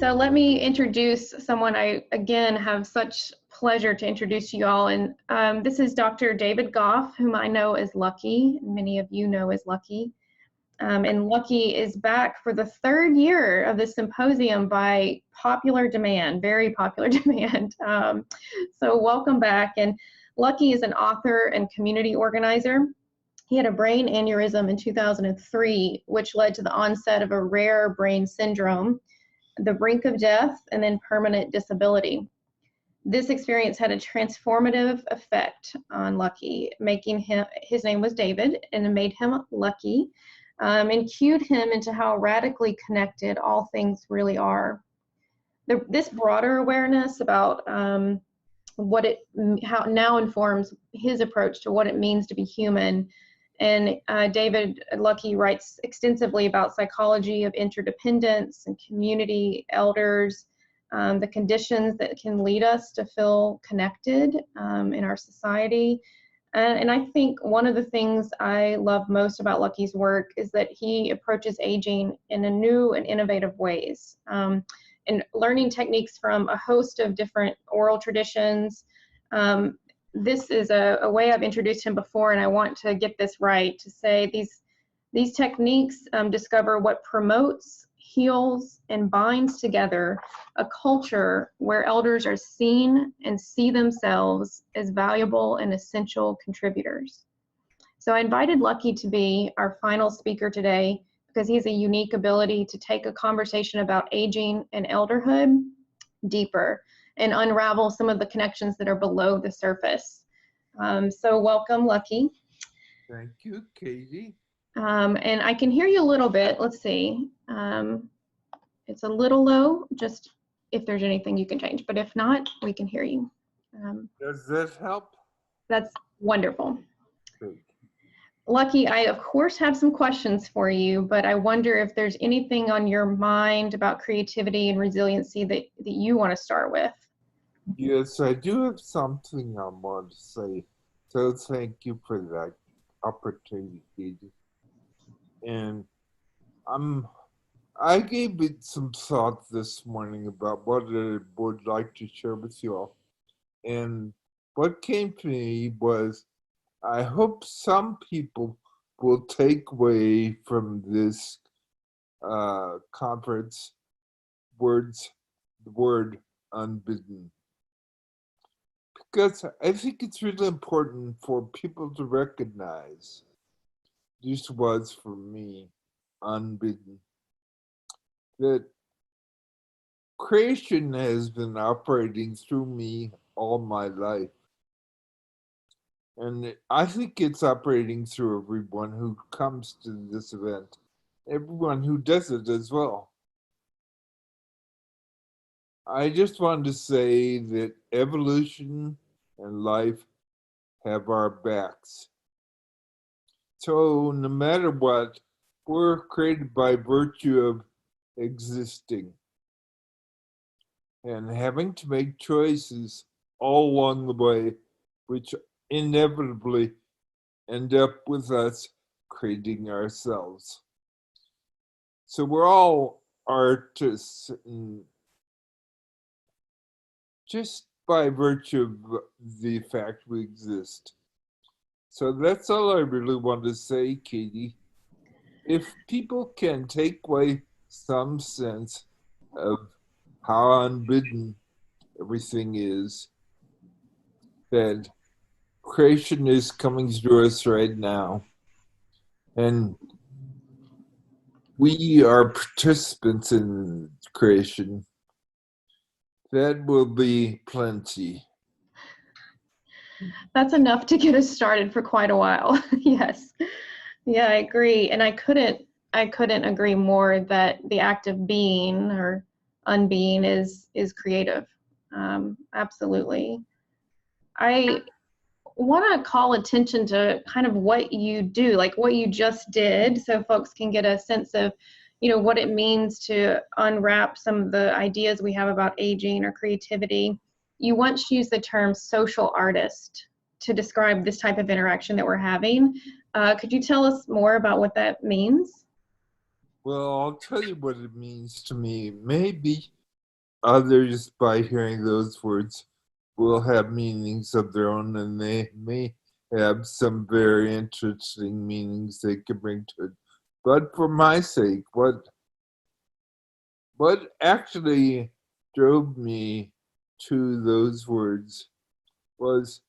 So let me introduce someone I, again, have such pleasure to introduce to you all. And this is Dr. David Goff, whom I know as Lucky. Many of you know as Lucky. And Lucky is back for the third year of the symposium by popular demand, very popular demand. So welcome back. And Lucky is an author and community organizer. He had a brain aneurysm in 2003, which led to the onset of a rare brain syndrome, the brink of death, and then permanent disability. This experience had a transformative effect on Lucky, making him, his name was David, and it made him Lucky, and cued him into how radically connected all things really are. This broader awareness about how now informs his approach to what it means to be human. And David Lucky writes extensively about psychology of interdependence and community, elders, the conditions that can lead us to feel connected in our society. And I think one of the things I love most about Lucky's work is that he approaches aging in a new and innovative ways, and learning techniques from a host of different oral traditions. This is a way I've introduced him before, and I want to get this right, to say these techniques discover what promotes, heals, and binds together a culture where elders are seen and see themselves as valuable and essential contributors. So I invited Lucky to be our final speaker today because he has a unique ability to take a conversation about aging and elderhood deeper and unravel some of the connections that are below the surface. So welcome, Lucky. Thank you, Katie. And I can hear you a little bit. Let's see. It's a little low, just if there's anything you can change, but if not, we can hear you. Does that help? That's wonderful. Good. Lucky, I of course have some questions for you, but I wonder if there's anything on your mind about creativity and resiliency that you want to start with. Yes, I do have something I want to say. So thank you for that opportunity, Katie. And I gave it some thought this morning about what I would like to share with you all. And what came to me was, I hope some people will take away from this conference the word unbidden. Because I think it's really important for people to recognize, this was for me, unbidden, that creation has been operating through me all my life. And I think it's operating through everyone who comes to this event, everyone who does it as well. I just wanted to say that evolution and life have our backs. So no matter what, we're created by virtue of existing and having to make choices all along the way, which inevitably end up with us creating ourselves. So we're all artists, and just by virtue of the fact we exist. So that's all I really want to say, Katie. If people can take away some sense of how unbidden everything is, that creation is coming through us right now, and we are participants in creation, that will be plenty. That's enough to get us started for quite a while. Yes. Yeah, I agree. And I couldn't agree more that the act of being or unbeing is creative. Absolutely. I want to call attention to kind of what you do, like what you just did, so folks can get a sense of, what it means to unwrap some of the ideas we have about aging or creativity. You once used the term social artist to describe this type of interaction that we're having. Could you tell us more about what that means? Well, I'll tell you what it means to me. Maybe others, by hearing those words, will have meanings of their own, and they may have some very interesting meanings they can bring to it. But for my sake, what actually drove me to those words was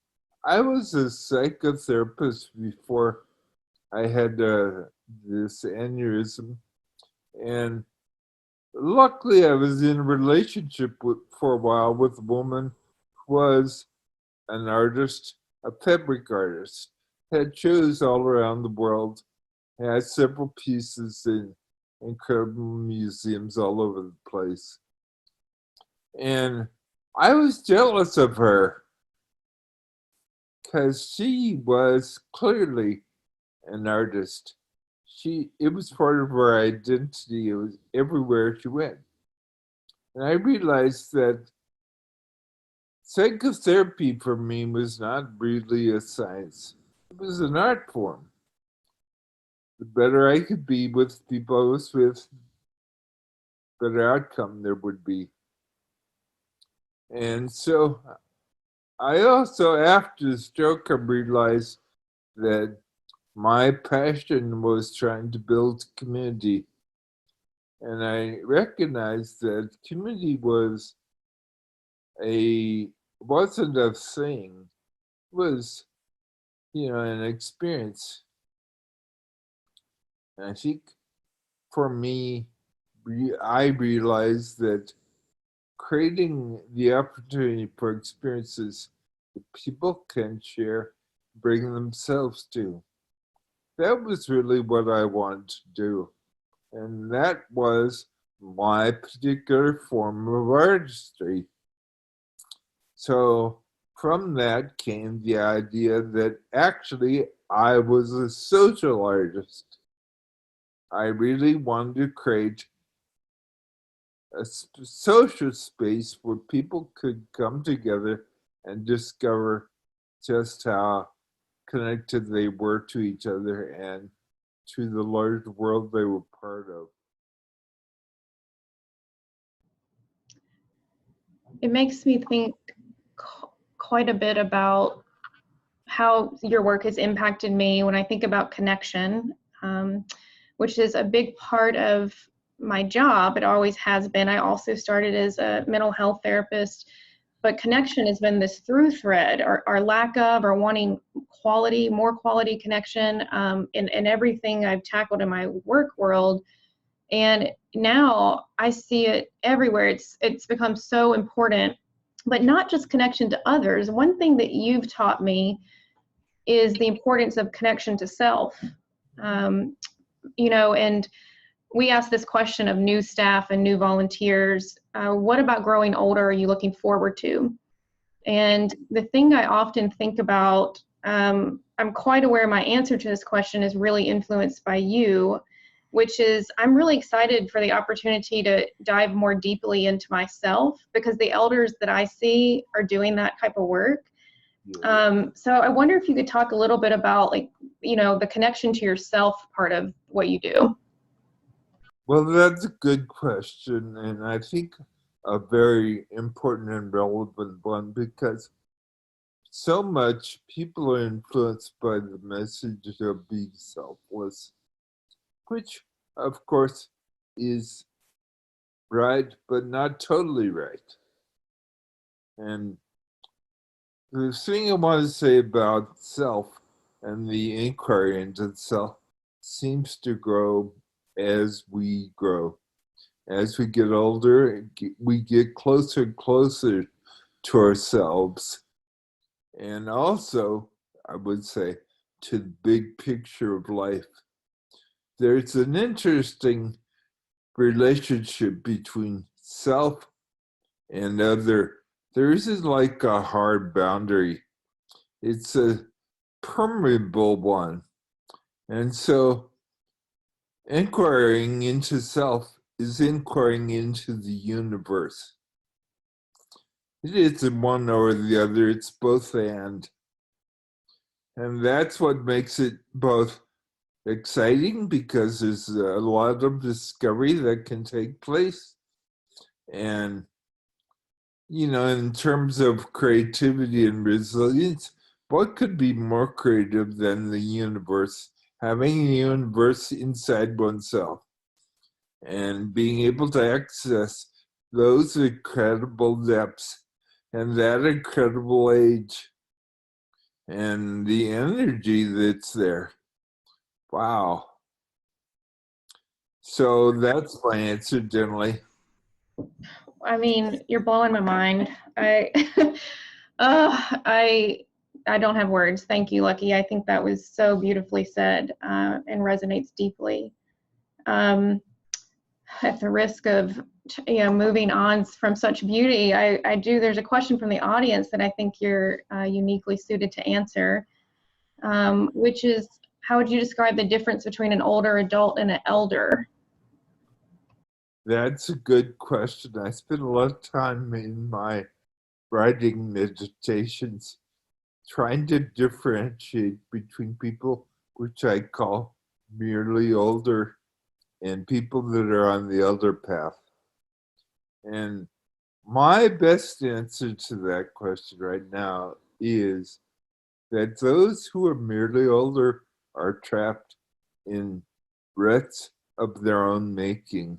I was a psychotherapist before I had this aneurysm, and luckily I was in a relationship for a while with a woman who was an artist, a fabric artist, had shows all around the world, had several pieces in incredible museums all over the place. And I was jealous of her because she was clearly an artist. It was part of her identity. It was everywhere she went. And I realized that psychotherapy for me was not really a science. It was an art form. The better I could be with people I was with, the better outcome there would be. And so I also, after the stroke, I realized that my passion was trying to build community. And I recognized that community wasn't a thing, it was, an experience. And I think for me, I realized that creating the opportunity for experiences that people can share, bring themselves to. That was really what I wanted to do. And that was my particular form of artistry. So from that came the idea that actually I was a social artist. I really wanted to create a social space where people could come together and discover just how connected they were to each other and to the large world they were part of. It makes me think quite a bit about how your work has impacted me when I think about connection, which is a big part of my job. It always has been. I also started as a mental health therapist, but connection has been this through thread, or lack of, or wanting more quality connection in everything I've tackled in my work world. And now I see it everywhere. It's become so important, but not just connection to others. One thing that you've taught me is the importance of connection to self. Um, and we ask this question of new staff and new volunteers, what about growing older are you looking forward to? And the thing I often think about, I'm quite aware my answer to this question is really influenced by you, which is I'm really excited for the opportunity to dive more deeply into myself, because the elders that I see are doing that type of work. So I wonder if you could talk a little bit about, the connection to yourself part of what you do. Well, that's a good question, and I think a very important and relevant one, because so much people are influenced by the message of being selfless, which, of course, is right, but not totally right. And the thing I want to say about self and the inquiry into self seems to grow as we grow. As we get older, we get closer and closer to ourselves. And also, I would say, to the big picture of life. There's an interesting relationship between self and other. There isn't like a hard boundary. It's a permeable one. And so inquiring into self is inquiring into the universe. It isn't one or the other, it's both and. And that's what makes it both exciting, because there's a lot of discovery that can take place, and In terms of creativity and resilience, what could be more creative than the universe? Having a universe inside oneself and being able to access those incredible depths and that incredible age and the energy that's there. Wow. So that's my answer, generally. I mean, you're blowing my mind. I I don't have words. Thank you, Lucky. I think that was so beautifully said and resonates deeply. Um, at the risk of moving on from such beauty, I do. There's a question from the audience that I think you're uniquely suited to answer, which is, how would you describe the difference between an older adult and an elder? That's a good question. I spend a lot of time in my writing meditations trying to differentiate between people which I call merely older and people that are on the elder path. And my best answer to that question right now is that those who are merely older are trapped in ruts of their own making.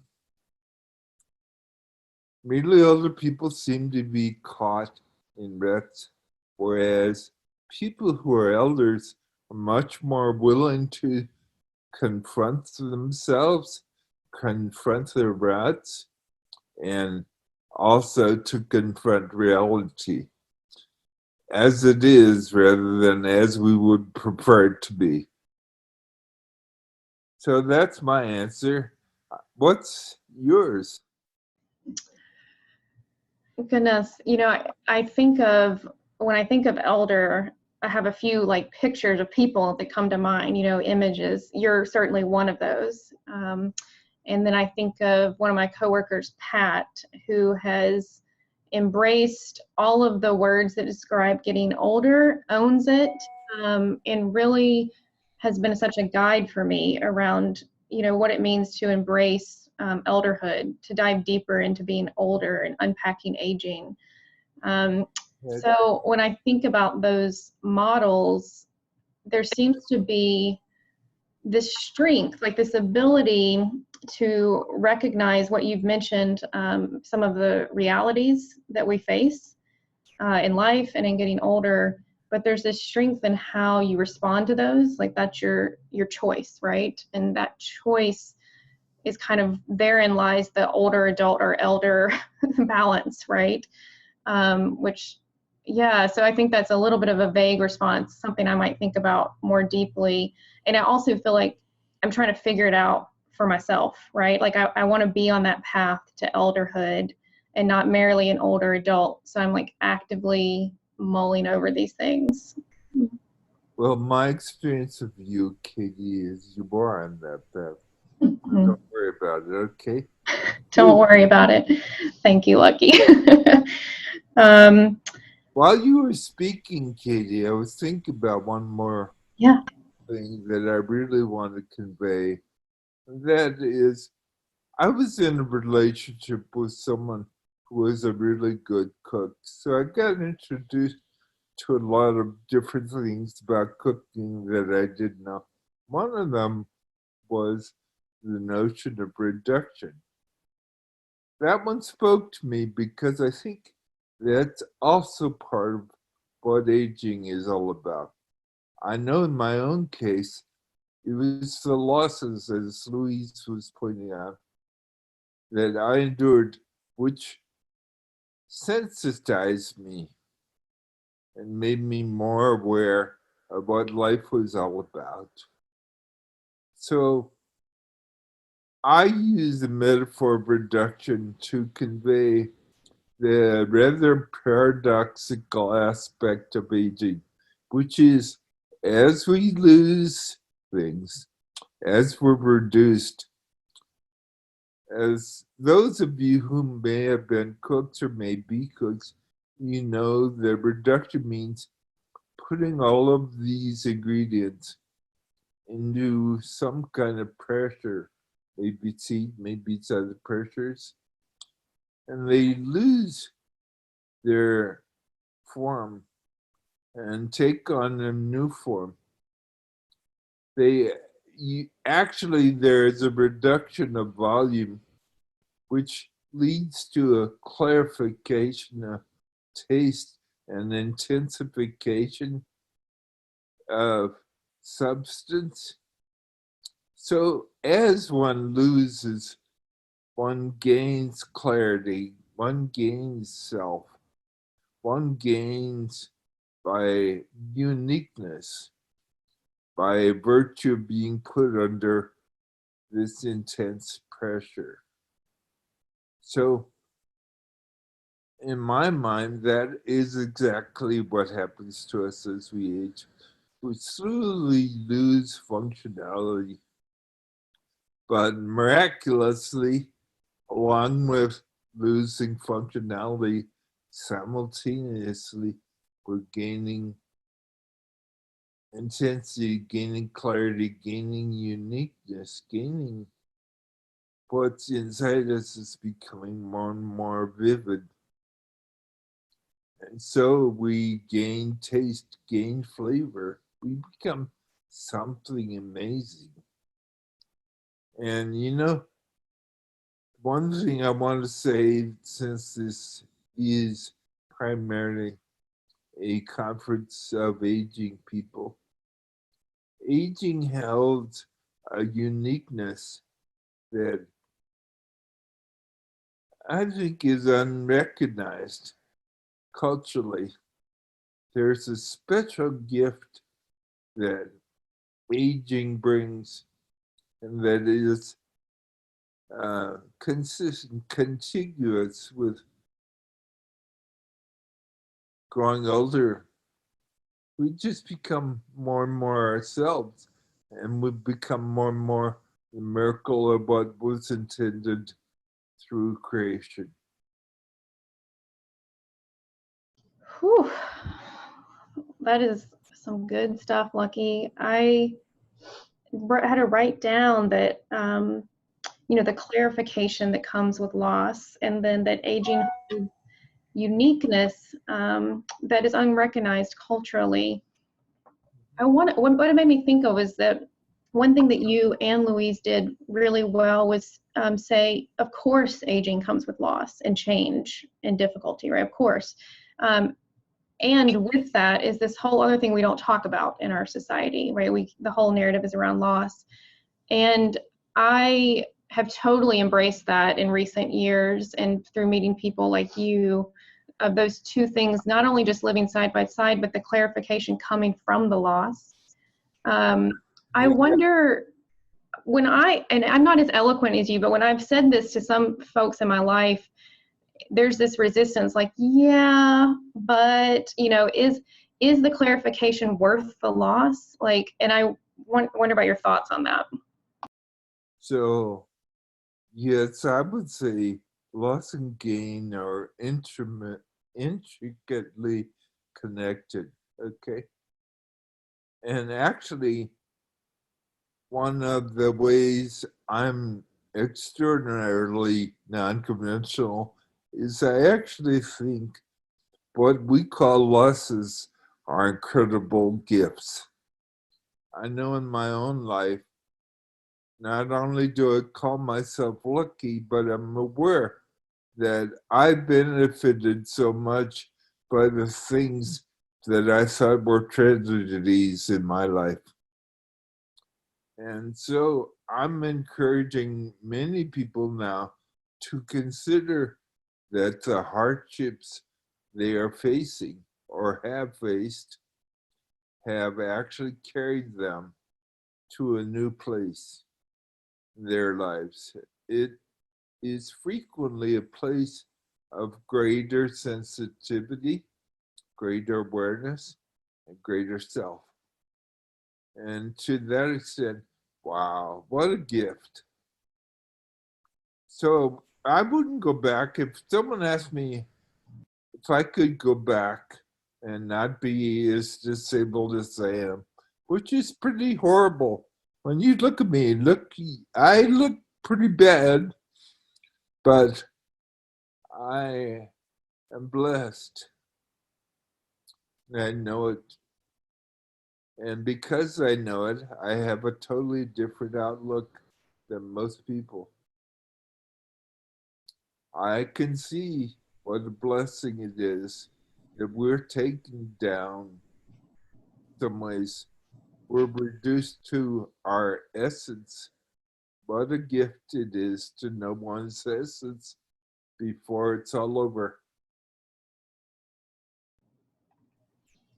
Merely older people seem to be caught in ruts, whereas people who are elders are much more willing to confront themselves, confront their ruts, and also to confront reality as it is rather than as we would prefer it to be. So that's my answer. What's yours? Goodness, I think of, when I think of elder, I have a few like pictures of people that come to mind, images. You're certainly one of those. And then I think of one of my coworkers, Pat, who has embraced all of the words that describe getting older, owns it, and really has been such a guide for me around, what it means to embrace elderhood, to dive deeper into being older and unpacking aging. Um, so when I think about those models, there seems to be this strength, like this ability to recognize what you've mentioned, some of the realities that we face in life and in getting older. But there's this strength in how you respond to those. Like that's your choice, right? And that choice is kind of, therein lies the older adult or elder balance, right? Which, yeah, so I think that's a little bit of a vague response, something I might think about more deeply. And I also feel like I'm trying to figure it out for myself, right? Like I want to be on that path to elderhood and not merely an older adult. So I'm like actively mulling over these things. Well, my experience of you, Katie, is you are on that path. Mhm. Don't worry about it, okay? Don't worry about it. Thank you, Lucky. um, While you were speaking, Katie, I was thinking about one more yeah. thing that I really want to convey. And that is, I was in a relationship with someone who was a really good cook. So I got introduced to a lot of different things about cooking that I didn't know. One of them was the notion of reduction. That one spoke to me because I think that's also part of what aging is all about. I know in my own case, it was the losses, as Louise was pointing out, that I endured, which sensitized me and made me more aware of what life was all about. So I use the metaphor of reduction to convey the rather paradoxical aspect of aging, which is as we lose things, as we're reduced, as those of you who may have been cooks or may be cooks, you know that reduction means putting all of these ingredients into some kind of pressure. Maybe it's heat, maybe it's other pressures, and they lose their form and take on a new form. Actually, there is a reduction of volume, which leads to a clarification of taste and intensification of substance. So as one loses, one gains clarity, one gains self, one gains by uniqueness, by virtue of being put under this intense pressure. So in my mind, that is exactly what happens to us as we age. We slowly lose functionality, but miraculously, along with losing functionality, simultaneously, we're gaining intensity, gaining clarity, gaining uniqueness, gaining what's inside us is becoming more and more vivid. And so we gain taste, gain flavor. We become something amazing. And you know, one thing I want to say, since this is primarily a conference of aging people, aging held a uniqueness that I think is unrecognized culturally. There's a special gift that aging brings, and that is consistent, contiguous with growing older. We just become more and more ourselves, and we become more and more the miracle of what was intended through creation. Whew. That is some good stuff, Lucky. I had to write down that the clarification that comes with loss, and then that aging uniqueness that is unrecognized culturally. What it made me think of is that one thing that you and Louise did really well was say, of course, aging comes with loss and change and difficulty, right? Of course. And with that is this whole other thing we don't talk about in our society, right? The whole narrative is around loss. And I have totally embraced that in recent years, and through meeting people like you, of those two things, not only just living side by side, but the clarification coming from the loss. I wonder, and I'm not as eloquent as you, but when I've said this to some folks in my life, there's this resistance, like, yeah, but is the clarification worth the loss? And I wonder about your thoughts on that. So, yes, I would say loss and gain are intricately connected, okay? And actually, one of the ways I'm extraordinarily non-conventional is I actually think what we call losses are incredible gifts. I know in my own life, not only do I call myself lucky, but I'm aware that I benefited so much by the things that I thought were tragedies in my life. And so I'm encouraging many people now to consider that the hardships they are facing or have faced have actually carried them to a new place in their lives. It is frequently a place of greater sensitivity, greater awareness, and greater self. And to that extent, wow, what a gift. So I wouldn't go back. If someone asked me if I could go back and not be as disabled as I am, which is pretty horrible. When you look at me, I look pretty bad, but I I'm blessed. And I know it. And because I know it, I have a totally different outlook than most people. I can see what a blessing it is that we're taken down some ways. We're reduced to our essence. What a gift it is to know one's essence before it's all over.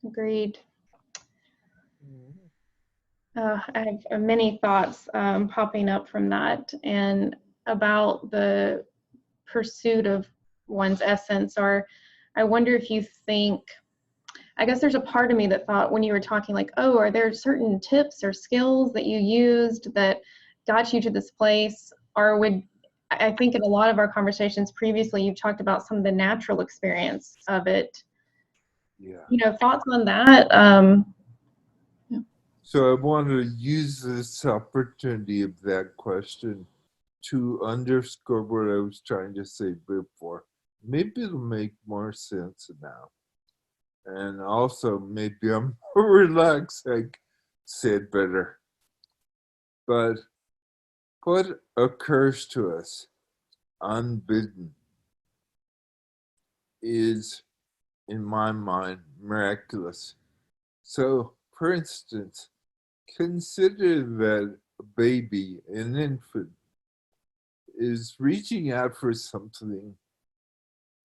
Agreed. I have many thoughts popping up from that, and about the pursuit of one's essence. Or I wonder if you think, I guess there's a part of me that thought when you were talking, like, oh, are there certain tips or skills that you used that got you to this place? Or would, I think in a lot of our conversations previously, you've talked about some of the natural experience of it. Yeah. You know, thoughts on that? So I want to use this opportunity of that question to underscore what I was trying to say before. Maybe it'll make more sense now. And also, maybe I'm more relaxed, I said better. But what occurs to us unbidden is, in my mind, miraculous. So, for instance, consider that a baby, an infant, is reaching out for something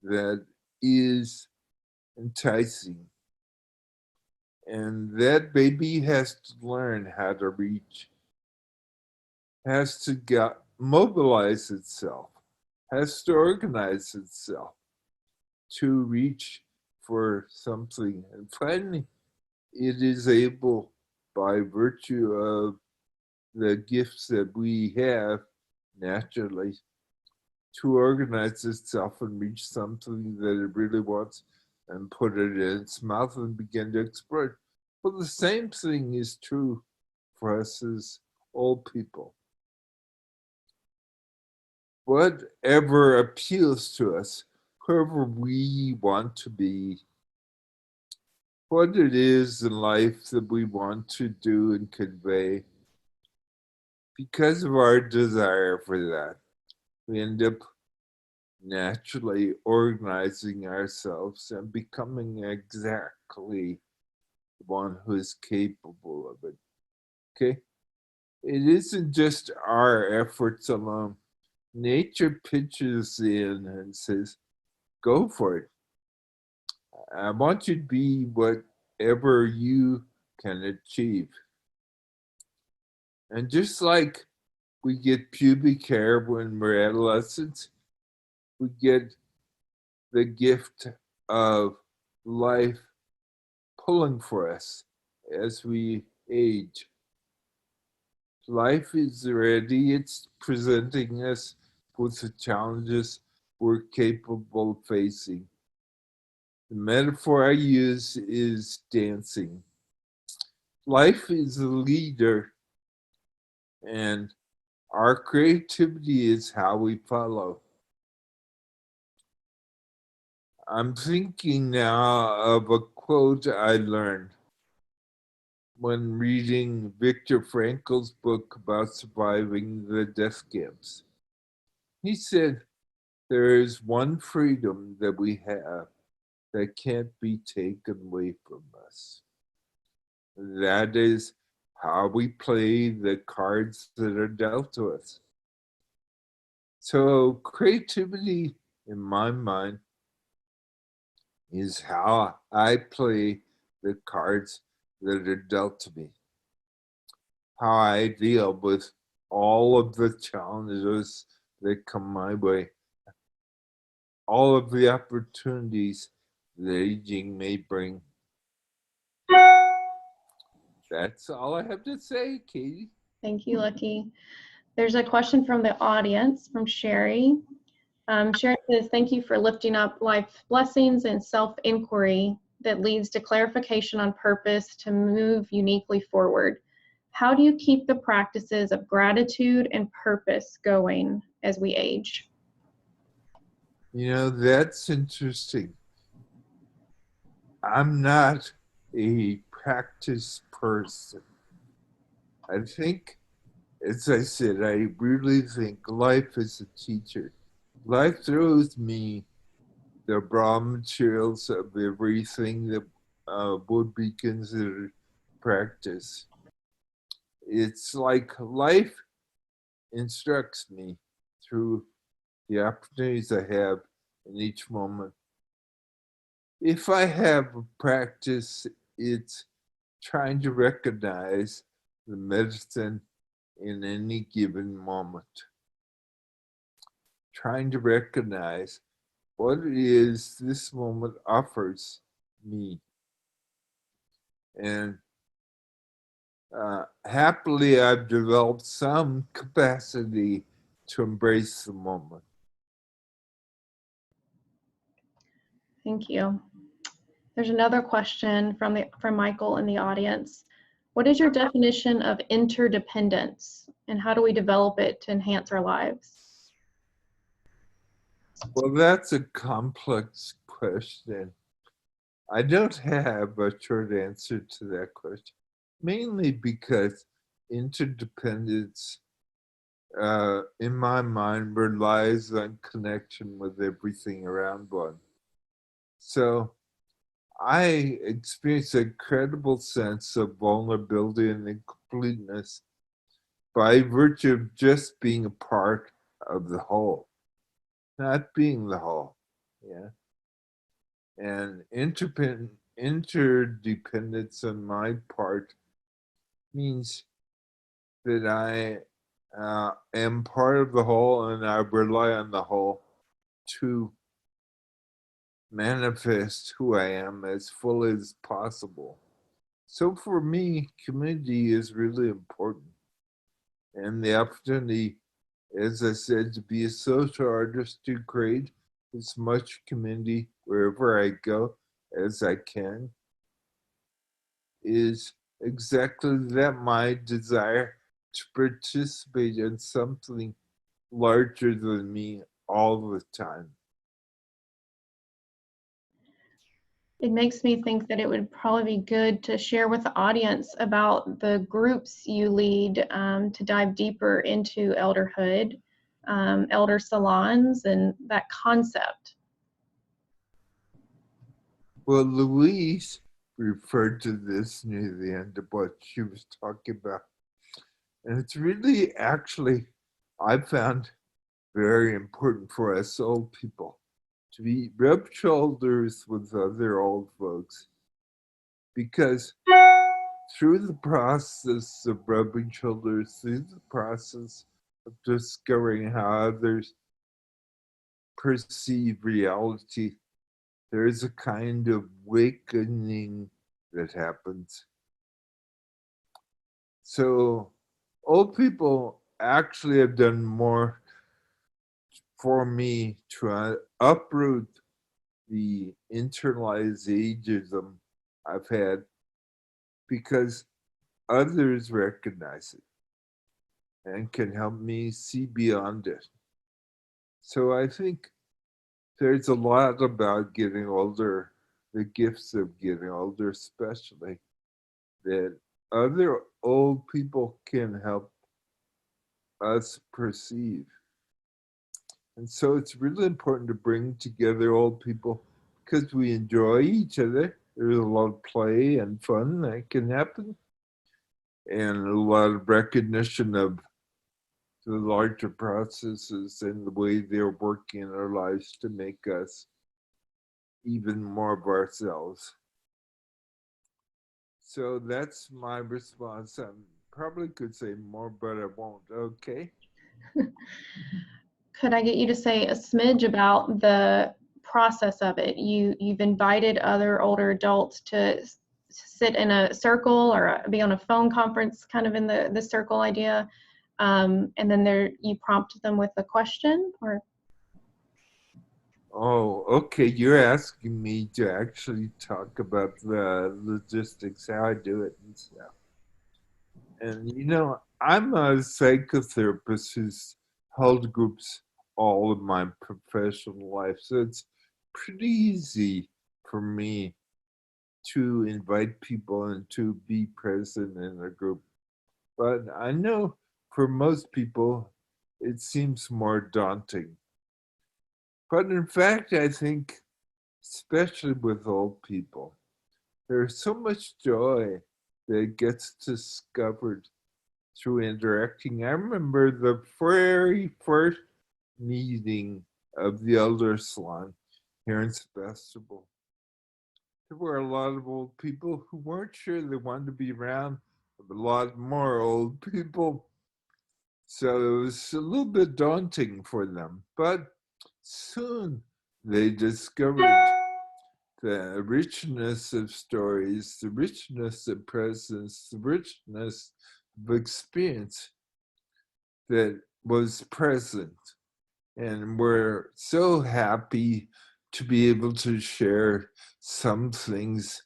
that is enticing. And that baby has to learn how to reach, has to mobilize itself, has to organize itself to reach for something. And finally, it is able, by virtue of the gifts that we have naturally, to organize itself and reach something that it really wants and put it in its mouth and begin to explore it. Well, the same thing is true for us as old people. Whatever appeals to us, whoever we want to be, what it is in life that we want to do and convey, because of our desire for that, we end up naturally organizing ourselves and becoming exactly the one who is capable of it. Okay? It isn't just our efforts alone. Nature pitches in and says, go for it. I want you to be whatever you can achieve. And just like we get pubic hair when we're adolescents, we get the gift of life pulling for us as we age. Life is ready, it's presenting us with the challenges we're capable of facing. The metaphor I use is dancing. Life is a leader, and our creativity is how we follow. I'm thinking now of a quote I learned when reading Viktor Frankl's book about surviving the death camps. He said, there is one freedom that we have that can't be taken away from us. That is how we play the cards that are dealt to us. So creativity, in my mind, is how I play the cards that are dealt to me. How I deal with all of the challenges that come my way. All of the opportunities that aging may bring. That's all I have to say, Katie. Thank you, Lucky. There's a question from the audience, from Sherry. Sherry says, thank you for lifting up life blessings and self-inquiry that leads to clarification on purpose to move uniquely forward. How do you keep the practices of gratitude and purpose going as we age? You know, that's interesting. I'm not a practice person. I think, as I said, I really think life is a teacher. Life throws me the raw materials of everything that would be considered practice. It's like life instructs me through the opportunities I have in each moment. If I have a practice, it's trying to recognize the medicine in any given moment, trying to recognize what it is this moment offers me. And happily, I've developed some capacity to embrace the moment. Thank you. There's another question from Michael in the audience. What is your definition of interdependence, and how do we develop it to enhance our lives? Well, that's a complex question. I don't have a short answer to that question, mainly because interdependence, in my mind, relies on connection with everything around one. So I experience a credible sense of vulnerability and incompleteness by virtue of just being a part of the whole, not being the whole. Yeah. And interdependence on my part means that I am part of the whole and I rely on the whole to manifest who I am as fully as possible. So for me, community is really important. And the opportunity, as I said, to be a social artist, to create as much community wherever I go as I can, is exactly that, my desire to participate in something larger than me all the time. It makes me think that it would probably be good to share with the audience about the groups you lead to dive deeper into elderhood, elder salons, and that concept. Well, Louise referred to this near the end of what she was talking about. And it's really actually, I found very important for us old people to be rub shoulders with other old folks, because through the process of rubbing shoulders, through the process of discovering how others perceive reality, there is a kind of awakening that happens. So old people actually have done more for me to uproot the internalized ageism I've had, because others recognize it and can help me see beyond it. So I think there's a lot about getting older, the gifts of getting older, especially, that other old people can help us perceive. And so it's really important to bring together old people because we enjoy each other. There's a lot of play and fun that can happen, and a lot of recognition of the larger processes and the way they're working in our lives to make us even more of ourselves. So that's my response. I probably could say more, but I won't. Okay. Could I get you to say a smidge about the process of it? You've invited other older adults to sit in a circle or be on a phone conference, kind of in the circle idea, and then you prompt them with a question, or? Oh, okay. You're asking me to actually talk about the logistics, how I do it and stuff. And I'm a psychotherapist who's held groups all of my professional life, so it's pretty easy for me to invite people and to be present in a group. But I know for most people, it seems more daunting. But in fact, I think, especially with old people, there's so much joy that gets discovered through interacting. I remember the very first meeting of the Elder Salon here in Sebastopol. There were a lot of old people who weren't sure they wanted to be around a lot more old people. So it was a little bit daunting for them. But soon they discovered the richness of stories, the richness of presence, the richness of experience that was present. And we're so happy to be able to share some things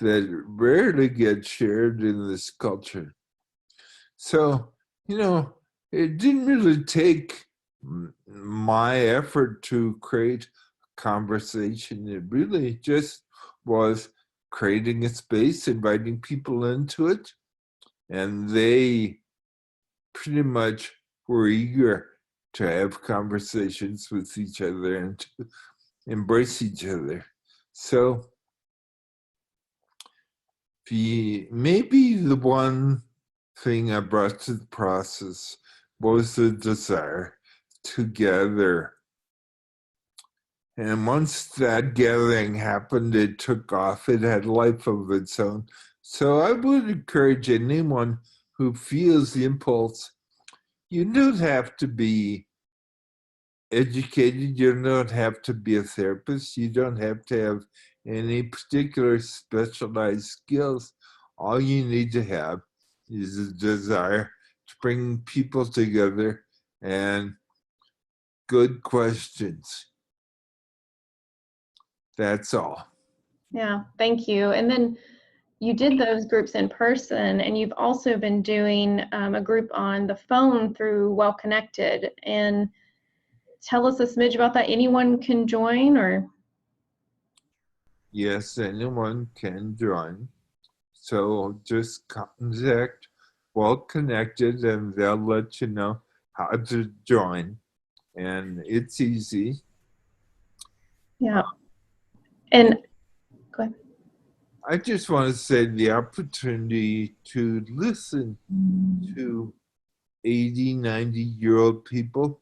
that rarely get shared in this culture. So, it didn't really take my effort to create a conversation. It really just was creating a space, inviting people into it, and they pretty much were eager to have conversations with each other and to embrace each other. So maybe the one thing I brought to the process was the desire to gather. And once that gathering happened, it took off. It had a life of its own. So I would encourage anyone who feels the impulse. You don't have to be educated. You don't have to be a therapist. You don't have to have any particular specialized skills. All you need to have is a desire to bring people together and good questions. That's all. Yeah, thank you. And then you did those groups in person, and you've also been doing a group on the phone through Well Connected. And tell us a smidge about that. Anyone can join, or? Yes, anyone can join. So just contact Well Connected and they'll let you know how to join. And it's easy. Yeah. And go ahead. I just want to say the opportunity to listen to 80, 90-year-old people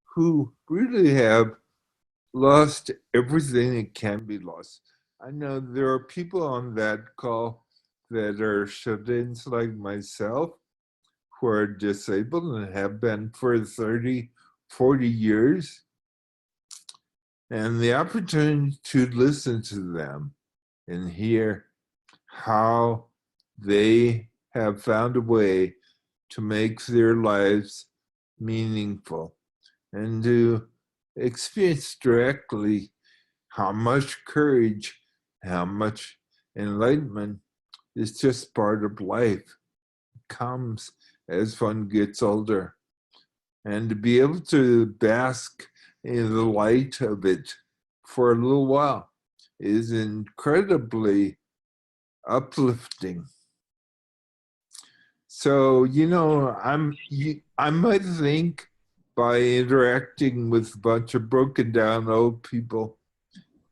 who really have lost everything that can be lost. I know there are people on that call that are shut-ins like myself who are disabled and have been for 30, 40 years. And the opportunity to listen to them and hear how they have found a way to make their lives meaningful and to experience directly how much courage, how much enlightenment is just part of life. It comes as one gets older. And to be able to bask in the light of it for a little while is incredibly uplifting. So, I might think by interacting with a bunch of broken down old people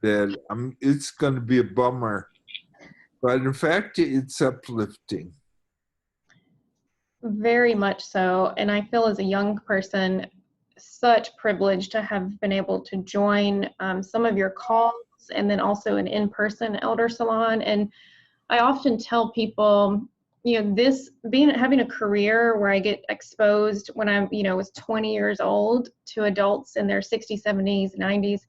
that it's going to be a bummer. But in fact, it's uplifting. Very much so. And I feel as a young person, such privilege to have been able to join some of your calls and then also an in-person elder salon. And I often tell people, this having a career where I get exposed when I'm, was 20 years old to adults in their 60s, 70s, 90s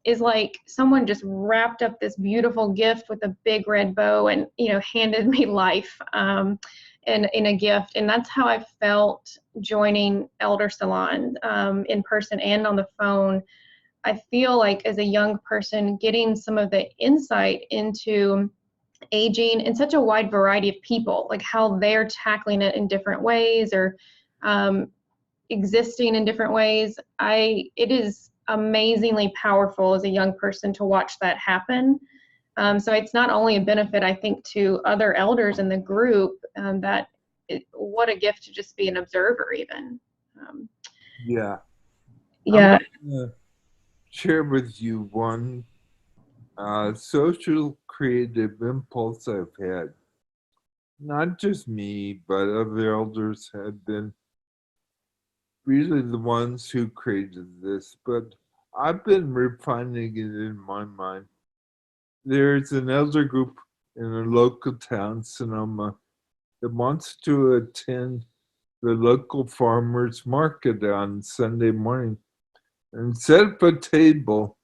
is like someone just wrapped up this beautiful gift with a big red bow and, handed me life in a gift. And that's how I felt joining Elder Salon in person and on the phone. I feel like as a young person, getting some of the insight into aging in such a wide variety of people, like how they're tackling it in different ways or existing in different ways. It is amazingly powerful as a young person to watch that happen. So it's not only a benefit, I think, to other elders in the group, what a gift to just be an observer even. Yeah. I'm Yeah. gonna share with you one social creative impulse I've had. Not just me, but other elders have been really the ones who created this, but I've been refining it in my mind. There's an elder group in a local town, Sonoma, that wants to attend the local farmers market on Sunday morning and set up a table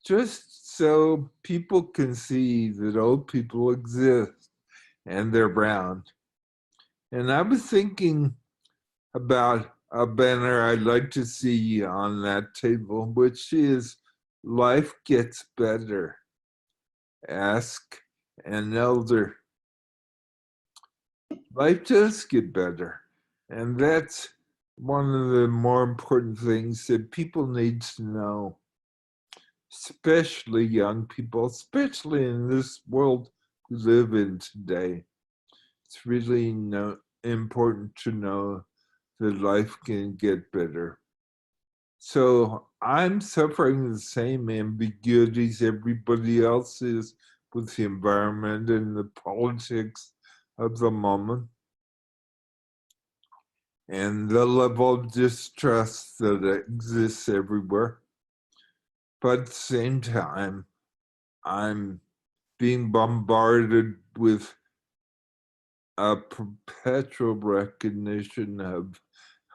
just so people can see that old people exist and they're around. And I was thinking about a banner I'd like to see on that table, which is "Life Gets Better. Ask an elder." Life does get better. And that's one of the more important things that people need to know, especially young people, especially in this world we live in today. It's really important to know that life can get better. So I'm suffering the same ambiguities everybody else is with the environment and the politics of the moment, and the level of distrust that exists everywhere. But at the same time, I'm being bombarded with a perpetual recognition of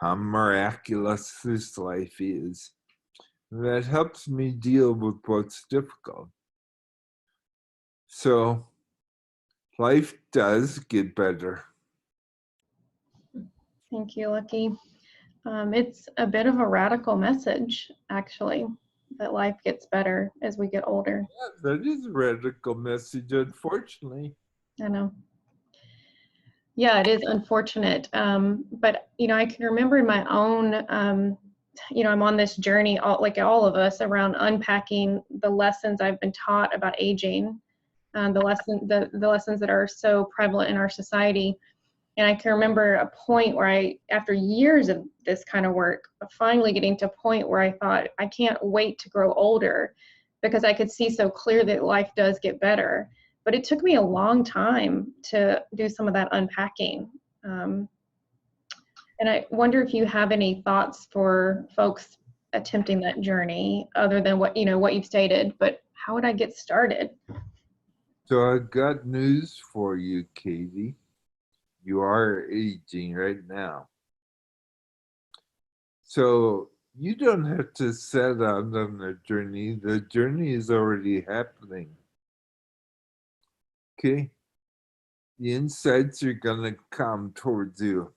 how miraculous this life is. That helps me deal with what's difficult. So life does get better. Thank you, Lucky. It's a bit of a radical message, actually, that life gets better as we get older. Yeah, that is a radical message, unfortunately. I know. Yeah, it is unfortunate. But, I can remember in my own, I'm on this journey, like all of us, around unpacking the lessons I've been taught about aging, the lessons that are so prevalent in our society. And I can remember a point where after years of this kind of work, finally getting to a point where I thought, I can't wait to grow older, because I could see so clear that life does get better. But it took me a long time to do some of that unpacking. Um, and I wonder if you have any thoughts for folks attempting that journey, other than what you've stated, but how would I get started? So I got news for you, Katie. You are aging right now. So you don't have to set out on the journey. The journey is already happening. Okay? The insights are going to come towards you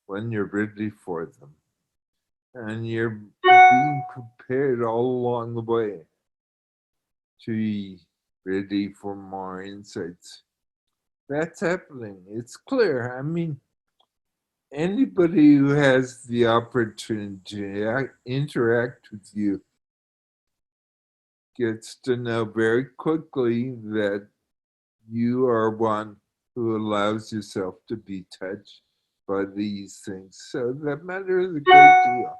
when you're ready for them. And you're being prepared all along the way to be ready for more insights. That's happening. It's clear. I mean, anybody who has the opportunity to interact with you gets to know very quickly that you are one who allows yourself to be touched by these things. So that matters a great deal,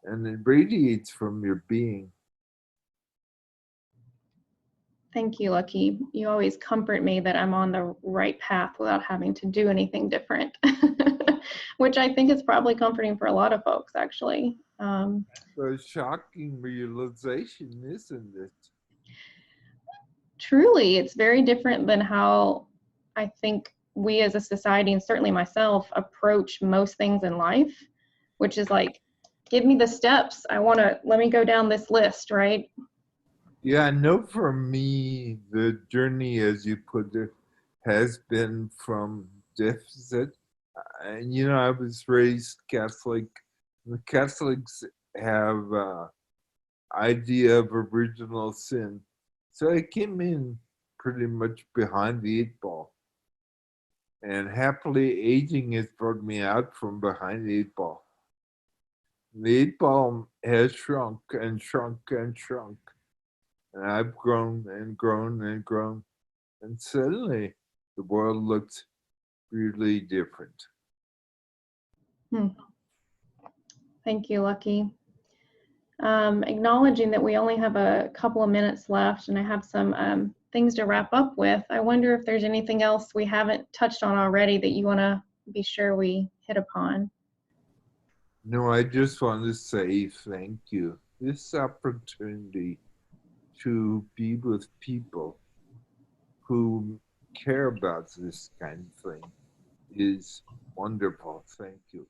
and it radiates from your being. Thank you, Lucky. You always comfort me that I'm on the right path without having to do anything different, which I think is probably comforting for a lot of folks, actually. A shocking realization, isn't it? Truly, it's very different than how I think we as a society, and certainly myself, approach most things in life, which is like, give me the steps. Let me go down this list, right? Yeah, I know for me, the journey, as you put it, has been from deficit. And I was raised Catholic. The Catholics have idea of original sin. So I came in pretty much behind the eight ball. And happily, aging has brought me out from behind the eight ball. The eight ball has shrunk and shrunk and shrunk. And I've grown and grown and grown. And suddenly the world looked really different. Hmm. Thank you, Lucky. Acknowledging that we only have a couple of minutes left and I have some things to wrap up with, I wonder if there's anything else we haven't touched on already that you want to be sure we hit upon. No, I just want to say thank you. This opportunity to be with people who care about this kind of thing is wonderful. Thank you.